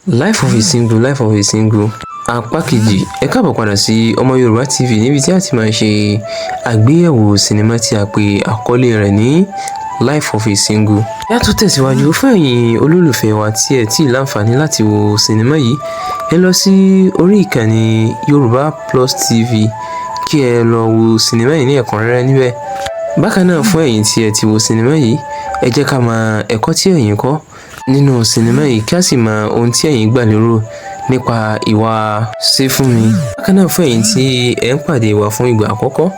Life of a Single, Life of a Single apá kejì. Ẹ káàbọ̀ padà sí Ọmọ Yorùbá TV níbi tí a ti máa ṣe àgbéyẹ̀wò sinimá tí a pè àkọlé rẹ̀ ní Life of a Single. Ẹ tún tẹ̀síwájú fún ẹ̀yin olólùfẹ́ wa tí ẹ tí láǹfààní láti wo sinimá yìí. Ẹ lọ sí orí ìkànnì Yorùbá Plus TV kí ẹ lọ wo sinimá yìí ní ẹ̀kúnrẹ́rẹ́ níbẹ̀. Bákan náà fún ẹ̀yin tí ẹ ti wo sinimá yìí, ẹ jẹ́ ká mọ ẹ̀kọ́ tí ẹ̀yin kọ́ nínú sinimá yìí kí a sì mọ ohun tí ẹ̀yin gbà lérò nípa ìwà ṣe fún mi. Bákan náà fún ẹ̀yin tí ẹ ń pàdé wa fún ìgbà àkọ́kọ́,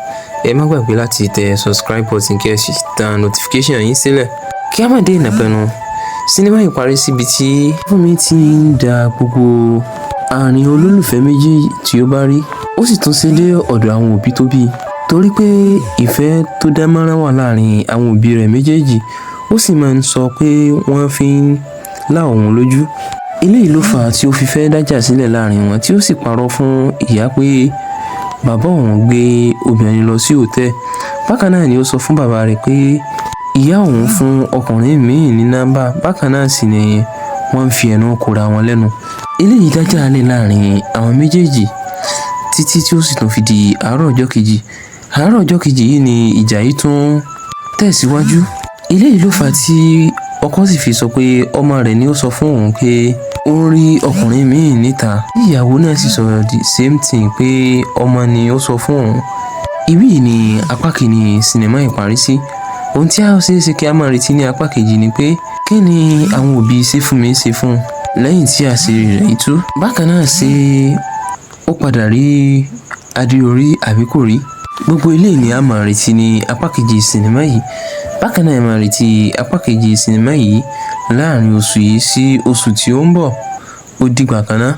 ẹ má gbàgbé láti tẹ subscribe button kí ẹ sì tan notification yín sílẹ̀. Kí a má dé ìnàpẹ̀nu, sinimá yìí parí síbi tí Fúnmi ti ń da gbogbo àárín olólùfẹ́ méjì tí ó bá rí, ó sì tún ṣe dé ọ̀dọ̀ àwọn òbí tó bí, torí pé ìfẹ́ tó dán mọ́rán wà láàrin àwọn òbí rẹ̀ méjèèjì. Ó sì máa ń sọ pé wọ́n fi ń lá òun lójú. Eléyìí ló fà á tí ó fi fẹ́ dájà sílẹ̀ láàrin wọn, tí ó sì parọ́ fún ìyá pé bàbá òun gbé obìnrin lọ sí hòtẹ́ẹ̀lì. Bákan náà ni ó sọ fún bàbá rẹ̀ pé ìyá òun fún ọkùnrin míì ní nọ́mbà. Bákan náà sì ni wọ́n ń fi ẹnu kòra wọn lẹ́nu. Eléyìí dájà lẹ̀ láàrin àwọn méjèèjì títí tí ó sì tún fi di àárọ̀ ọjọ́ kejì. Àárọ̀ ọjọ́ kejì yìí ni ìjà yìí tún tẹ̀síwájú. Eléyìí ló fà á tí ọkọ sì fi sọ pé ọmọ rẹ̀ ni ó sọ fún òun pé ó ń rí ọkùnrin míì níta. Ìyàwó náà sì sọ̀rọ̀ the same thing pé ọmọ ni ó sọ fún òun. Ibí ni apá kìíní sinimá ìparí sí. Ohun tí a ṣe é ṣe kí a máa retí ní apá kejì ni pé kí ni àwọn òbí Ṣéfúnmi ṣe fún un lẹ́yìn tí àṣírí rẹ̀ tú. Bákan náà ṣe ó padà rí adé-orí àbí kò rí. Gbogbo eléyìí ni a máa retí ní apá kejì sinimá yìí. Bákan náà ẹ máa retí apá kejì sinimá yìí láàrin oṣù yìí sí oṣù tí ó ń bọ̀. Ó dìgbà kan náà.